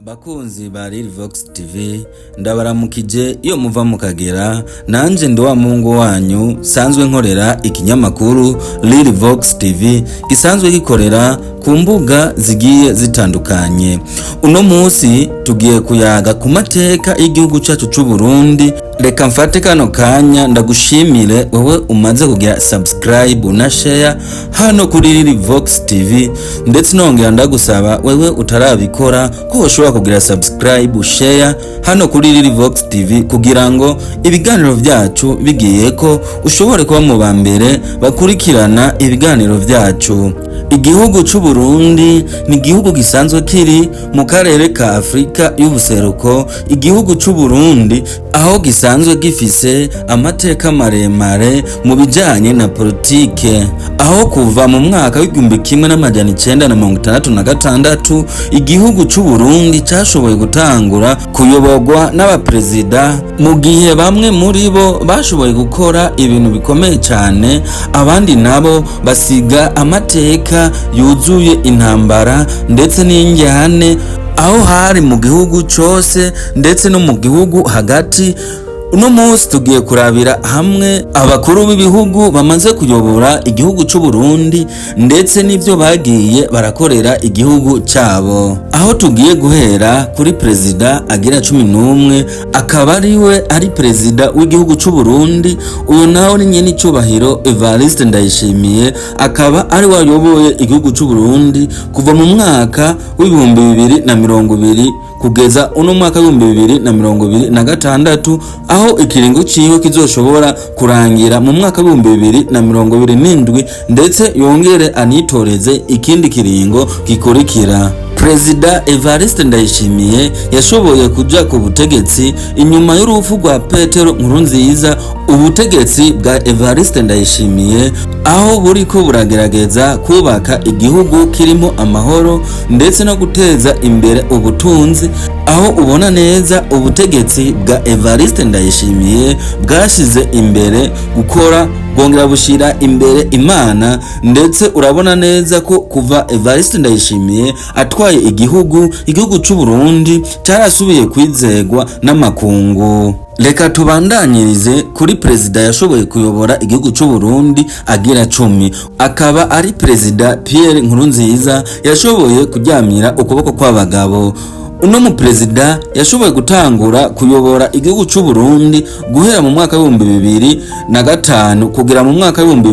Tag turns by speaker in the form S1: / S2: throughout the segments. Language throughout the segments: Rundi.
S1: Bakunzi ba Vox TV ndabaramukije iyo muva mukagera nanje ndo wa mungu wanyu sanzwe nkorera ikinyamakuru Vox TV gisanzwe gikorera ku mbuga zigiye zitandukanye. Uno munsi tugiye kuyaga ku mateka y'igihugu cyacu c'u Burundi. Reka mfate kano kanya ndagushimire wewe umaze kugira subscribe na share hano kuri Vox TV, ndetse nongera ndagusaba wewe utarabikora ko ushobora kugira subscribe share hano kuri Vox TV kugira ngo ibiganiro vyacu bigiye ko ushobore kuba mu bambere bakurikirana ibiganiro vyacu. Igihugu c'u Burundi ni igihugu gisanzwe kiri mu karere ka Afrika y'ubuseruko. Igihugu c'u Burundi aho gisanzwe gifise amateka maremare mu bijanye na politike, aho kuva mu mwaka w'igihumbi kimwe n'amajana 1966 igihugu c'u Burundi cashoboye gutangura kuyoborwa n'abapresida, mu gihe bamwe muri bo bashoboye gukora ibintu bikomeye cyane, abandi nabo basiga amateka yuzuye intambara ndetse n'injyane, aho hari mu gihugu cose ndetse no mu gihugu hagati. Uno munsi tugiye kurabira hamwe abakuru b'ibihugu bamaze kuyobora igihugu c'u Burundi ndetse n'ivyo bagiye barakorera igihugu cabo, aho tugiye guhera kuri prezida agira 11 akaba ari prezida w'igihugu c'u Burundi. Uyu naho ni nyene icubahiro Évariste Ndayishimiye, akaba ari wayoboye igihugu c'u Burundi kuva mu mwaka w'ibihumbi 2020 kugeza uno mwaka w'ibihumbi 2026, aho ikiringo ciwe kizoshobora kurangira mu mwaka w'ibihumbi 2027 ndetse yongere anitoreze ikindi kiringo gikurikira. Prezida Évariste Ndayishimiye yashoboye kuja ku butegetsi inyuma y'urupfu rwa Petero Nkurunziza. Ubutegetsi bwa Évariste Ndayishimiye aho buriko buragerageza kubaka igihugu kirimo amahoro ndetse no guteza imbere ubutunzi, aho ubona neza ubutegetsi bwa Évariste Ndayishimiye bwashize imbere gukora, bwongera bushira imbere Imana, ndetse urabona neza ko kuva Évariste Ndayishimiye atwaye igihugu c'u Burundi carasubiye kwizegwa n'amakungu. Reka tubandanyirize kuri prezida yashoboye kuyobora igihugu c'u Burundi agira 10, akaba ari prezida Pierre Nkurunziza yashoboye kuryamira ukuboko kw'abagabo. Uno mu prezida yashoboye gutangura kuyobora igihugu c'u Burundi guhera mu mwaka w'ibihumbi 2005 kugera mu mwaka w'ibihumbi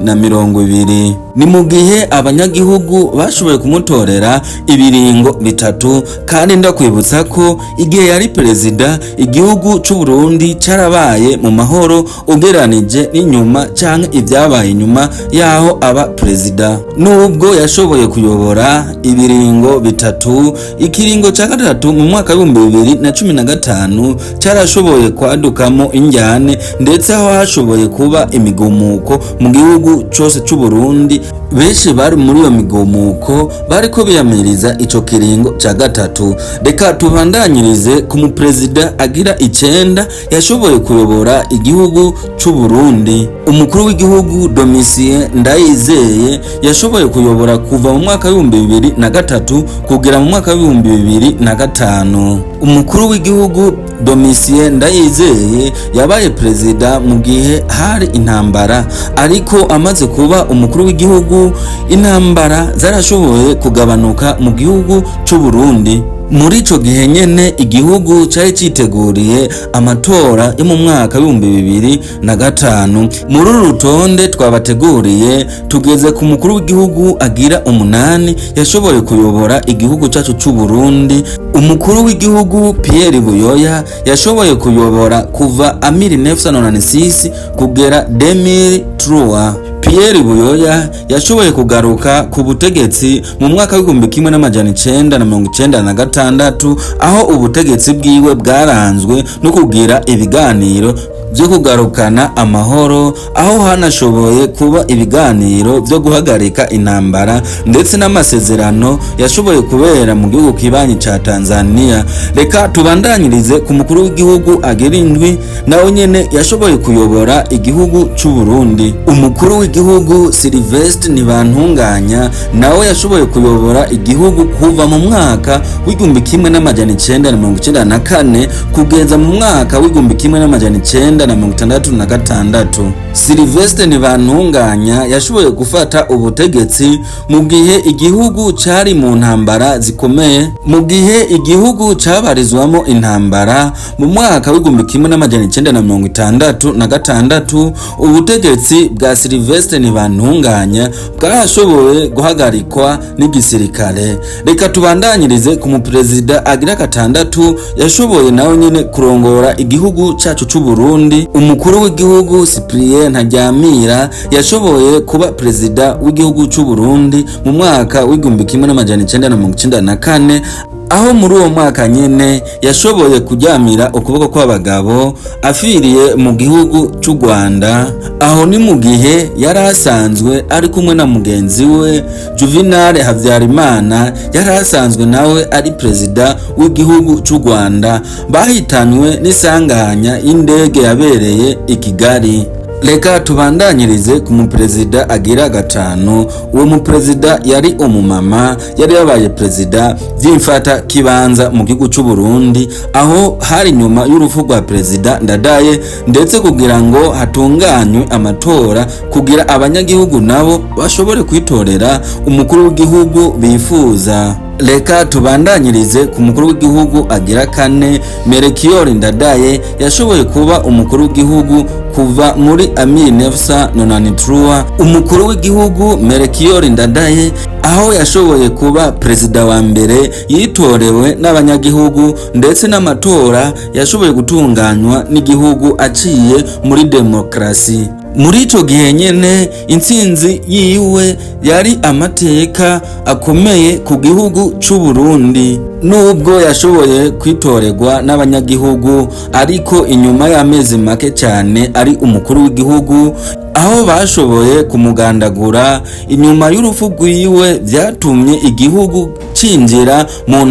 S1: 2020. Ni mu gihe abanyagihugu bashoboye kumutorera ibiringo bitatu, kandi ndakwibutsa ko igihe yari prezida igihugu c'u Burundi carabaye mu mahoro ugeranije n'inyuma canke ivyabaye inyuma yaho aba prezida. Nubwo yashoboye kuyobora ibiringo bitatu, ikiringo ca gatatu mu mwaka w'ibihumbi 2015 carashoboye kwadukamo injyane, ndetse aho hashoboye kuba imigumuko mu gihugu cose c'u Burundi. Benshi bari muri iyo migumuko bariko biyamiriza ico kiringo ca gatatu. Reka tubandanyirize ku mu prezida agira 9 yashoboye kuyobora igihugu c'u Burundi. Umukuru w'igihugu Michel Ndayishimiye yashoboye kuyobora kuva mu mwaka w'ibihumbi 2003 kugera mu mwaka w'ibihumbi 2005. Umukuru w'igihugu Michel Ndayishimiye yabaye prezida mu gihe hari intambara, ariko amaze kuba umukuru w'igihugu intambara zarashoboye kugabanuka mu gihugu c'u Burundi. Muri ico gihe nyene igihugu cari citeguriye amatora yo mu mwaka w'ibihumbi 2005. Muri uru rutonde twabateguriye tugeze ku mukuru w'igihugu agira 8 yashoboye kuyobora igihugu cacu c'u Burundi. Umukuru w'igihugu Pierre Buyoya yashoboye kuyobora kuva 1996 kugera 2003. Pierre Buyoya yashoboye kugaruka ku butegetsi mu mwaka w'igihumbi kimwe n'amajana 1996, aho ubutegetsi bwiwe bwaranzwe no kugira ibiganiro byo kugarukana amahoro, aho hanashoboye kuba ibiganiro byo guhagarika intambara ndetse n'amasezerano yashoboye kubera mu gihugu kibanyi ca Tanzania. Reka tubandanyirize ku mukuru w'igihugu agira indwi nawe nyene yashoboye kuyobora igihugu c'u Burundi. Umukuru w'igihugu Sylvestre Ntibantunganya nawe yashoboye kuyobora igihugu kuva mu mwaka w'igihumbi kimwe n'amajana 1994 kugeza mu mwaka w'igihumbi kimwe n'amajana 1966. Sylvestre Ntibantunganya yashoboye gufata ubutegetsi mu gihe igihugu cari mu ntambara zikomeye, mu gihe igihugu cabarizwamo intambara. Mu mwaka w'igihumbi kimwe n'amajana 1966 ubutegetsi bwa Sylvestre Ntibantunganya bwarashoboye guhagarikwa n'igisirikare. Reka tubandanyirize ku muperezida agira gatandatu yashoboye nawe nyene kurongora igihugu cacu c'u Burundi. Umukuru w'igihugu Cyprien Ntaryamira yashoboye kuba perezida w'igihugu c'u Burundi mu mwaka w'igihumbi kimwe n'amajana 1994, aho muri uwo mwaka nyene yashoboye kuryamira ukuboko kw'abagabo afiriye mu gihugu c'u Rwanda. Aho ni mu gihe yari asanzwe ari kumwe na mugenzi we Juvenal Habyarimana, yari asanzwe nawe ari perezida w'igihugu c'u Rwanda, bahitanywe n'isanganya y'indege yabereye i Kigali. Reka tubandanyirize ku muperezida agira gatanu. Uwo muperezida yari umumama, yari yabaye perezida vy'imfata kibanza mu gihugu c'u Burundi, aho hari nyuma y'urupfu rwa perezida Ndadaye, ndetse kugira ngo hatunganywe amatora kugira abanyagihugu nabo bashobore kwitorera umukuru w'igihugu bifuza. Reka tubandanyirize ku mukuru w'igihugu agira kane. Melchior Ndadaye yashoboye kuba umukuru w'igihugu kuva muri 1993. Umukuru w'igihugu Melchior Ndadaye aho yashoboye kuba perezida wa mbere yitorewe n'abanyagihugu, ndetse n'amatora yashoboye gutunganywa n'igihugu aciye muri demokarasi. Muri ico gihe nyene intsinzi yiwe yari amateka akomeye ku gihugu c'u Burundi. Nubwo yashoboye kwitorerwa n'abanyagihugu, ariko inyuma y'amezi make cyane ari umukuru w'igihugu, aho bashoboye kumugandagura inyuma y'urupfu rwiwe, vyatumye igihugu cinjira mu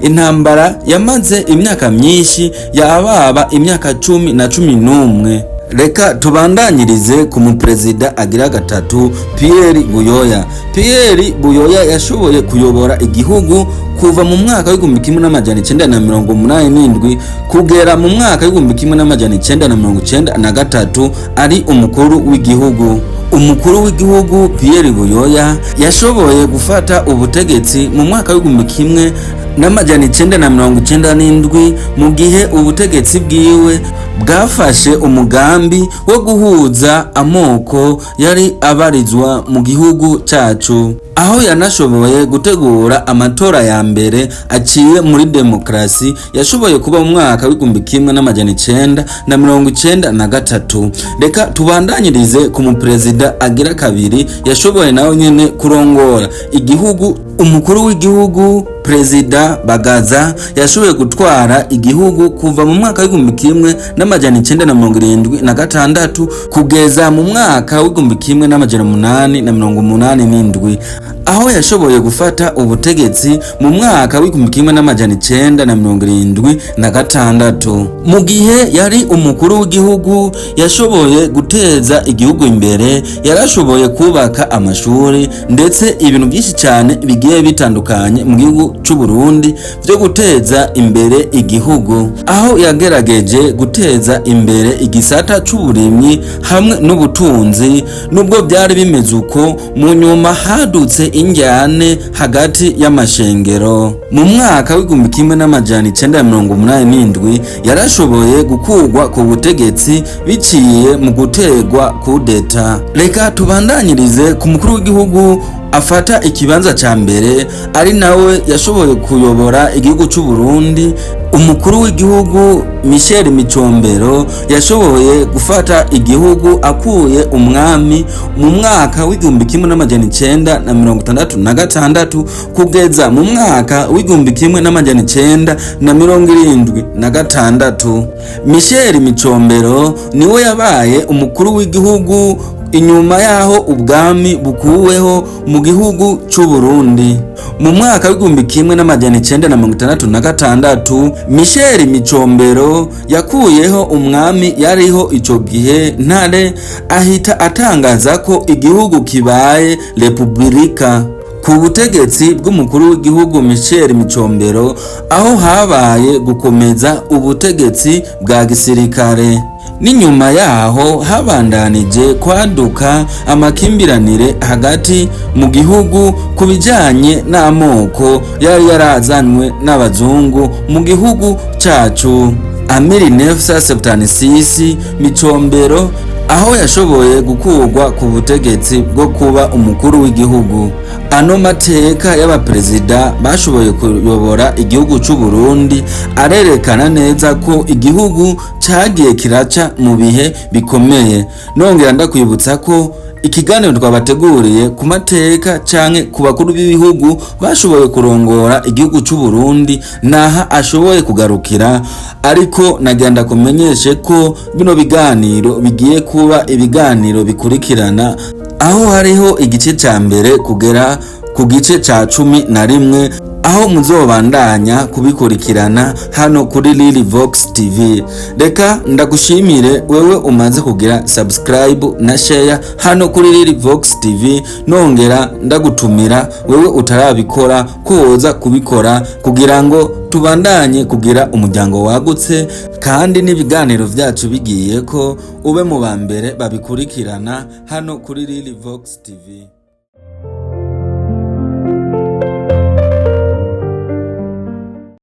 S1: intambara yamaze imyaka myinshi, yababa imyaka 11. Reka tubandanyirize ku muperezida agira gatatu Pierre Buyoya. Pierre Buyoya yashoboye kuyobora igihugu kuva mu mwaka w'igihumbi kimwe n'amajana 1987 kugera mu mwaka w'igihumbi kimwe n'amajana 1993 ari umukuru w'igihugu. Umukuru w'igihugu Pierre Buyoya yashoboye gufata ubutegetsi mu mwaka w'igihumbi kimwe n'amajana 1997 mu gihe ubutegetsi bwiwe bwafashe umugambi wo guhuza amoko yari abarizwa mu gihugu cacu, aho yanashoboye gutegura amatora ya mbere aciye muri demokarasi yashoboye kuba mu mwaka w'igihumbi kimwe n'amajana 1993. Reka tubandanyirize ku muperezida agira kabiri yashoboye nawe nyene kurongora igihugu. Umukuru w'igihugu Perezida Bagaza yashoboye gutwara igihugu kuva mu mwaka w'igihumbi kimwe n'amajana 1976 kugeza mu mwaka w'igihumbi kimwe n'amajana 887, aho yashoboye gufata ubutegetsi mu mwaka w'igihumbi kimwe n'amajana 976. Mu gihe yari umukuru w'igihugu yashoboye guteza igihugu imbere, yarashoboye kubaka amashuri ndetse ibintu byinshi cyane bigiye bitandukanye mu gihugu c'u Burundi byo guteza imbere igihugu, aho yagerageje guteza imbere igisata c'uburimyi hamwe n'ubutunzi. Nubwo byari bimeze uko, mu nyuma hadutse injyane hagati y'amashengero. Mu mwaka w'igihumbi kimwe n'amajana 1987 yarashoboye gukurwa ku butegetsi biciye mu gutegwa kudeta. Reka tubandanyirize ku mukuru w'igihugu afata ikibanza ca mbere, ari nawe yashoboye kuyobora igihugu c'u Burundi. Umukuru w'igihugu Michel Micombero yashoboye gufata igihugu akuye umwami mu mwaka w'igihumbi kimwe n'amajana 966 kugeza mu mwaka w'igihumbi kimwe n'amajana 976. Michel Micombero niwe yabaye umukuru w'igihugu inyuma yaho ubwami bukuweho mu gihugu c'Uburundi. Mu mwaka w'igihumbi kimwe n'amajana 966 Michel Micombero yakuyeho umwami yariho ico gihe Ntare, ahita atangaza ko igihugu kibaye republika. Ku butegetsi bw'umukuru w'igihugu Michel Micombero aho habaye gukomeza ubutegetsi bwa gisirikare. N'inyuma yaho habandanije kwaduka amakimbiranire hagati mu gihugu kubijanye n'amoko yari yarazanwe n'abazungu mu gihugu cacu. Muri 1976 Micombero aho yashoboye gukurwa ku butegetsi bwo kuba umukuru w'igihugu. Ano mateka y'abaperezida bashoboye kuyobora igihugu c'Uburundi arerekana neza ko igihugu cagiye kiraca mu bihe bikomeye. Nongera ndakwibutsa ko ikiganiro twabateguriye ku mateka canke ku bakuru b'ibihugu bashoboye kurongora igihugu c'Uburundi naha ashoboye kugarukira, ariko nagenda kumenyeshe ko bino biganiro bigiye kuba ibiganiro bikurikirana, aho hariho igice ca mbere kugera ku gice ca 11 aho muzobandanya kubikurikirana hano kuri Lilivox TV. Reka ndagushimire wewe umaze kugira subscribe na share hano kuri Lilivox TV, nongera ndagutumira wewe utarabikora koza kubikora kugira ngo tubandanye kugira umuryango wagutse, kandi n'ibiganiro vyacu bigiye ko ube mu bambere babikurikirana hano kuri Lilivox TV.